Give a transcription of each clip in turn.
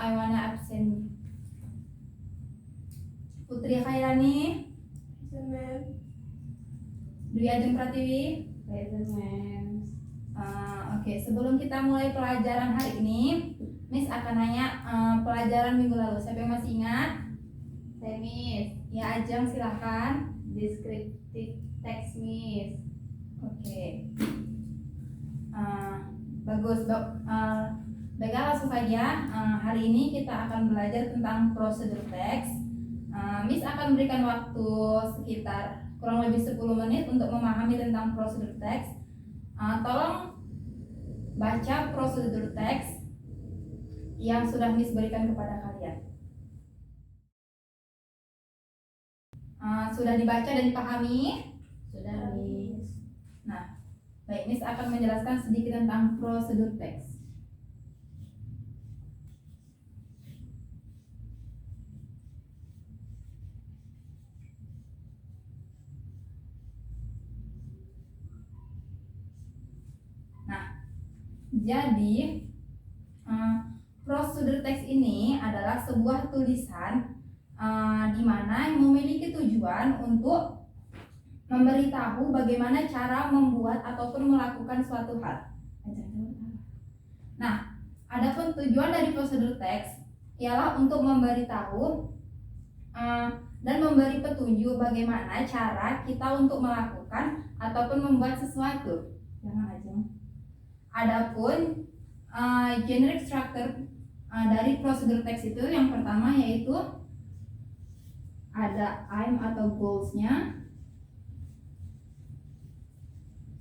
I wanna absent. Putri Khairani. Present, ma'am. Dwi Ajeng Pratiwi. Present, ma'am. Oke, sebelum kita mulai pelajaran hari ini, Miss akan nanya pelajaran minggu lalu. Siapa yang masih ingat? Saya Miss. Ya, Ajeng silahkan. Descriptive text, Miss. Oke. Bagus, Dok. Baiklah, langsung saja. Hari ini kita akan belajar tentang prosedur teks. Miss akan berikan waktu sekitar kurang lebih 10 menit untuk memahami tentang prosedur teks. Tolong baca prosedur teks yang sudah Miss berikan kepada kalian. Sudah dibaca dan dipahami? Sudah, Miss. Nah, baik, Miss akan menjelaskan sedikit tentang prosedur teks. Jadi, prosedur teks ini adalah sebuah tulisan di mana memiliki tujuan untuk memberitahu bagaimana cara membuat ataupun melakukan suatu hal. Nah, adapun tujuan dari prosedur teks ialah untuk memberitahu dan memberi petunjuk bagaimana cara kita untuk melakukan ataupun membuat sesuatu. Jangan aja. Adapun generic structure dari prosedur teks itu yang pertama yaitu ada aim atau goals-nya.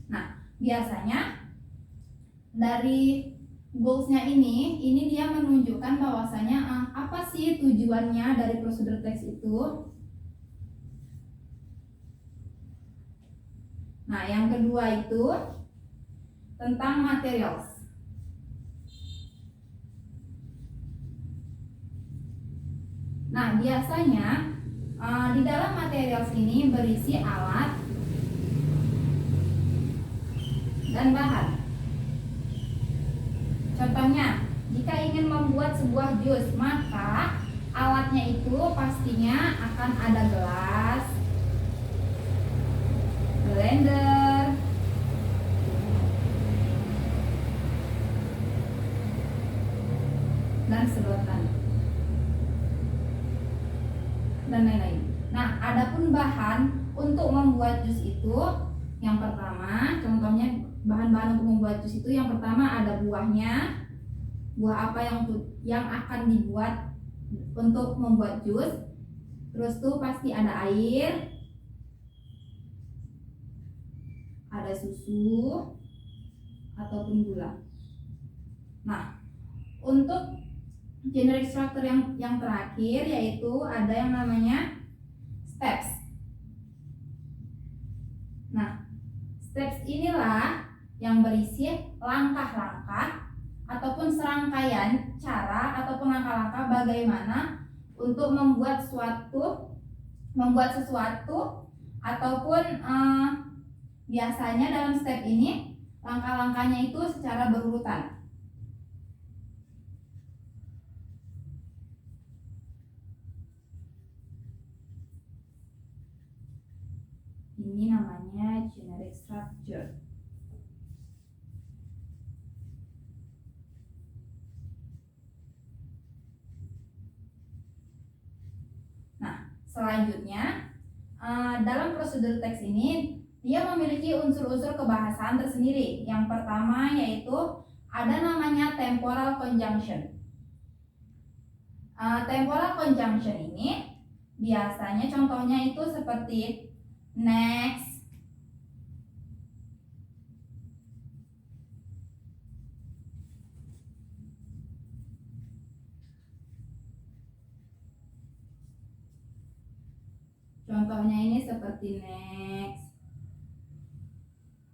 Nah, biasanya dari goals-nya ini dia menunjukkan bahwasanya apa sih tujuannya dari prosedur teks itu. Nah, yang kedua itu tentang materials. Nah, biasanya di dalam materials ini berisi alat dan bahan. Contohnya, jika ingin membuat sebuah jus, maka alatnya itu pastinya akan ada gelas, blender, dan sedotan dan lain-lain. Nah, adapun bahan untuk membuat jus itu yang pertama, contohnya bahan-bahan untuk membuat jus itu yang pertama ada buahnya. Buah apa yang akan dibuat untuk membuat jus. Terus tuh pasti ada air, ada susu ataupun gula. Nah, untuk generic structure yang terakhir yaitu ada yang namanya steps. Nah, steps inilah yang berisi langkah-langkah ataupun serangkaian cara ataupun langkah-langkah bagaimana untuk membuat sesuatu ataupun biasanya dalam step ini langkah-langkahnya itu secara berurutan. Ini namanya generic structure. Nah, selanjutnya dalam prosedur teks ini dia memiliki unsur-unsur kebahasaan tersendiri. Yang pertama yaitu ada namanya temporal conjunction. Temporal conjunction ini biasanya contohnya itu seperti next, contohnya ini seperti next,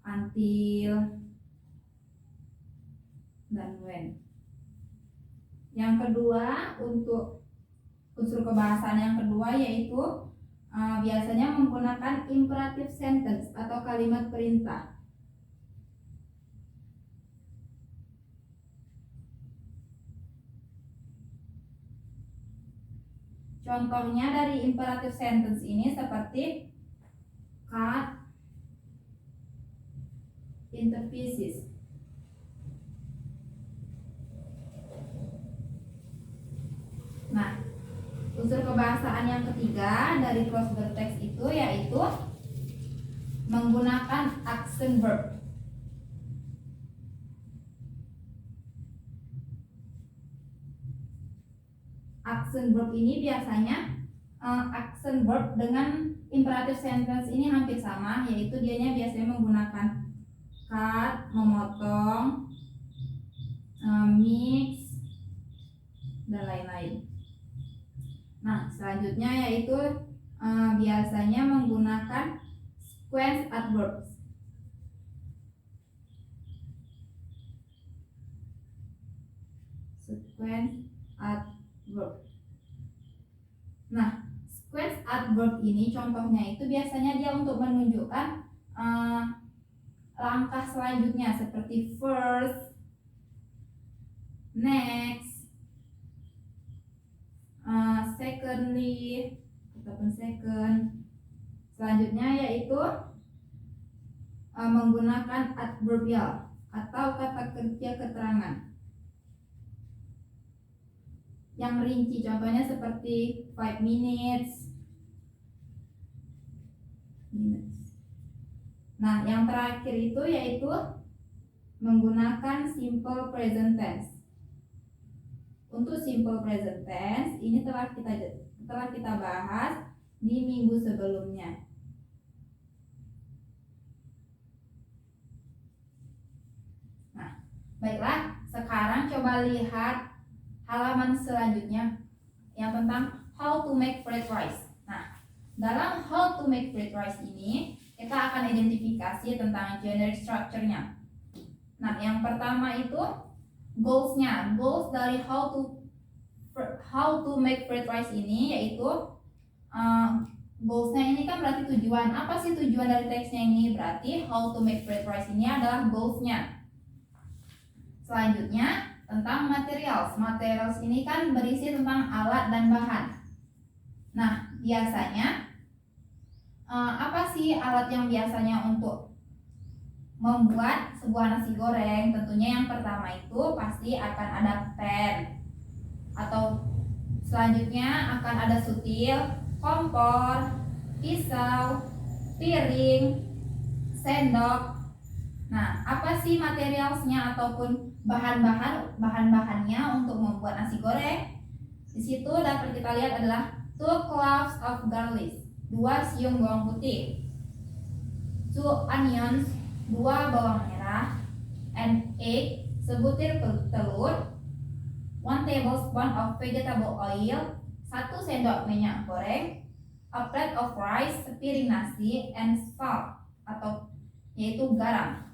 until, dan when. Yang kedua, untuk unsur kebahasaan yang kedua yaitu biasanya menggunakan imperative sentence atau kalimat perintah. Contohnya dari imperative sentence ini seperti cut into pieces. Nah, unsur kebahasaan yang ketiga dari cross-word text itu yaitu menggunakan action verb. Action verb ini biasanya action verb dengan imperative sentence ini hampir sama, yaitu dianya biasanya menggunakan cut, memotong, mix, dan lain-lain. Nah, selanjutnya yaitu biasanya menggunakan sequence adverbs. Sequence adverb. Nah, sequence adverb ini contohnya itu biasanya dia untuk menunjukkan langkah selanjutnya seperti first, next, secondly ataupun second. Selanjutnya yaitu menggunakan adverbial atau kata kerja keterangan yang rinci, contohnya seperti 5 minutes. Nah, yang terakhir itu yaitu menggunakan simple present tense. Untuk simple present tense ini telah kita bahas di minggu sebelumnya. Nah, baiklah, sekarang coba lihat halaman selanjutnya yang tentang how to make fried rice. Nah, dalam how to make fried rice ini kita akan identifikasi tentang generic structure-nya. Nah, yang pertama itu goals-nya. Goals dari how to make fried rice ini yaitu goals-nya ini kan berarti tujuan. Apa sih tujuan dari teksnya ini? Berarti how to make fried rice ini adalah goals-nya. Selanjutnya tentang materials. Materials ini kan berisi tentang alat dan bahan. Nah, biasanya apa sih alat yang biasanya untuk membuat sebuah nasi goreng? Tentunya yang pertama itu pasti akan ada pan, atau selanjutnya akan ada sutil, kompor, pisau, piring, sendok. Nah, apa sih materialsnya ataupun bahan-bahannya untuk membuat nasi goreng? Di situ dapat kita lihat adalah 2 cloves of garlic, 2 siung bawang putih, 2 onions, 2 bawang merah, and egg, sebutir telur, 1 tablespoon of vegetable oil, 1 sendok minyak goreng, a plate of rice, sepiring nasi, and salt atau yaitu garam.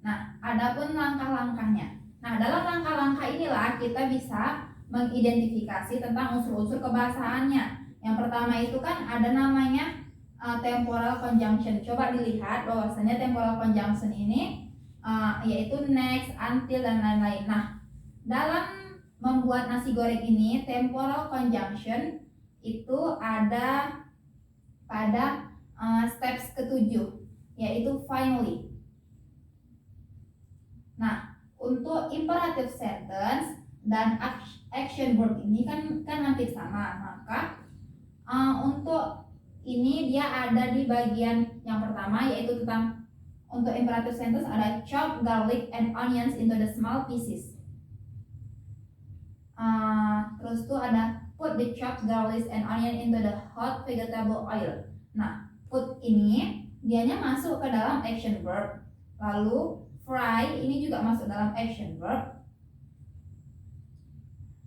Nah, adapun langkah-langkahnya. Nah, dalam langkah-langkah inilah kita bisa mengidentifikasi tentang unsur-unsur kebahasaannya. Yang pertama itu kan ada namanya temporal conjunction. Coba dilihat bahwasanya temporal conjunction ini yaitu next, until, dan lain-lain. Nah, dalam membuat nasi goreng ini temporal conjunction itu ada pada steps ketujuh, yaitu finally. Nah, untuk imperative sentence dan action verb ini kan hampir sama. Maka untuk ini dia ada di bagian yang pertama, yaitu tentang untuk imperative sentence ada chop garlic and onions into the small pieces. Terus tuh ada put the chopped garlic and onion into the hot vegetable oil. Nah, put ini dianya masuk ke dalam action verb. Lalu fry ini juga masuk dalam action verb.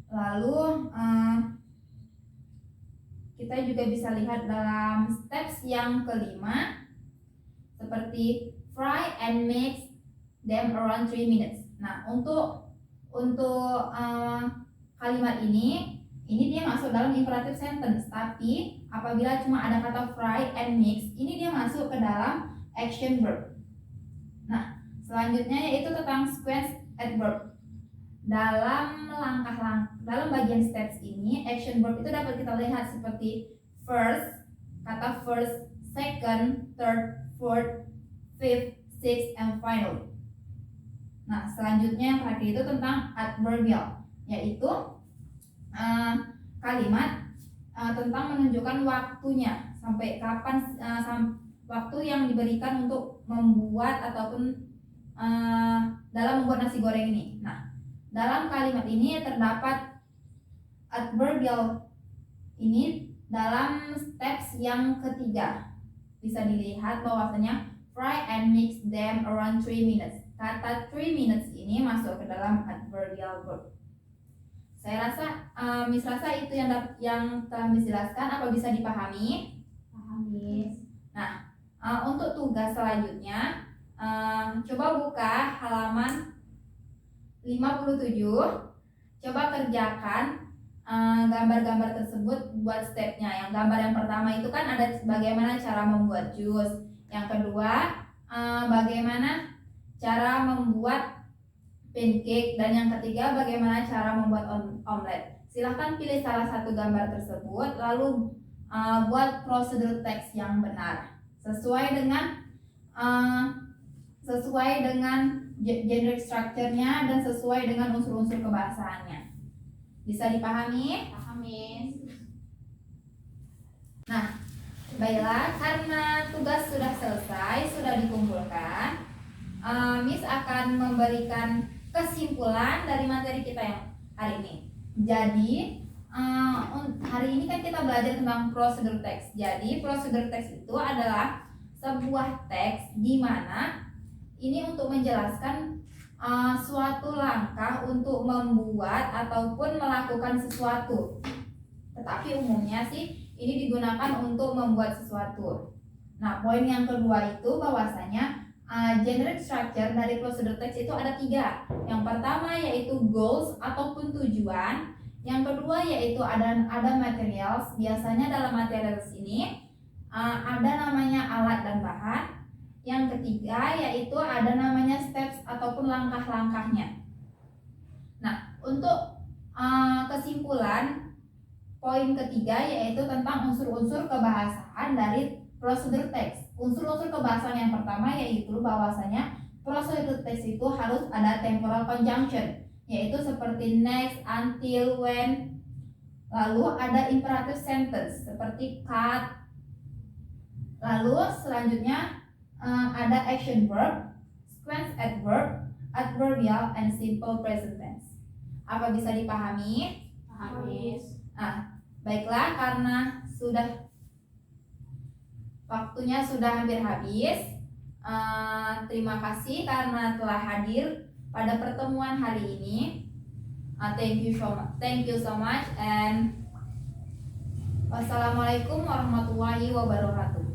Lalu kita juga bisa lihat dalam steps yang kelima seperti fry and mix them around 3 minutes. Nah, untuk kalimat ini dia masuk dalam imperative sentence, tapi apabila cuma ada kata fry and mix, ini dia masuk ke dalam action verb. Nah, selanjutnya yaitu tentang sequence adverb. Dalam bagian steps ini, action verb itu dapat kita lihat seperti first, kata first, second, third, fourth, fifth, sixth, and finally. Nah, selanjutnya yang terakhir itu tentang adverbial, yaitu kalimat tentang menunjukkan waktunya, sampai kapan waktu yang diberikan untuk membuat ataupun dalam membuat nasi goreng ini. Nah, dalam kalimat ini terdapat adverbial ini dalam steps yang ketiga. Bisa dilihat bahwasanya fry and mix them around 3 minutes. Kata 3 minutes ini masuk ke dalam adverbial verb. Saya rasa Miss rasa itu yang telah Miss jelaskan. Apa bisa dipahami? Paham, Miss. Nah, untuk tugas selanjutnya, coba buka halaman 57. Coba kerjakan gambar-gambar tersebut buat stepnya. Yang gambar yang pertama itu kan ada bagaimana cara membuat jus. Yang kedua, bagaimana cara membuat pancake, dan yang ketiga bagaimana cara membuat omelet. Silahkan pilih salah satu gambar tersebut lalu buat prosedur teks yang benar sesuai dengan generic structure-nya dan sesuai dengan unsur-unsur kebahasaannya. Bisa dipahami? Paham, Miss. Nah, baiklah, karena tugas sudah selesai, sudah dikumpulkan, Miss akan memberikan kesimpulan dari materi kita yang hari ini. Jadi, hari ini kan kita belajar tentang prosedur teks. Jadi, prosedur teks itu adalah sebuah teks di mana ini untuk menjelaskan suatu langkah untuk membuat ataupun melakukan sesuatu. Tetapi umumnya sih ini digunakan untuk membuat sesuatu. Nah, poin yang kedua itu bahwasanya generic structure dari prosedur teks itu ada 3. Yang pertama yaitu goals ataupun tujuan. Yang kedua yaitu ada materials. Biasanya dalam materials ini ada namanya alat dan bahan. Yang ketiga yaitu ada namanya steps ataupun langkah-langkahnya. Nah, untuk kesimpulan poin ketiga yaitu tentang unsur-unsur kebahasaan dari prosedur teks. Unsur-unsur kebahasaan yang pertama yaitu bahwasanya prosedur teks itu harus ada temporal conjunction, yaitu seperti next, until, when. Lalu ada imperative sentence seperti cut. Lalu selanjutnya ada action verb, sequence adverb, adverbial, and simple present tense. Apa bisa dipahami? Paham, Miss. Baiklah, karena waktunya sudah hampir habis. Terima kasih karena telah hadir pada pertemuan hari ini. Thank you so much, and wassalamualaikum warahmatullahi wabarakatuh.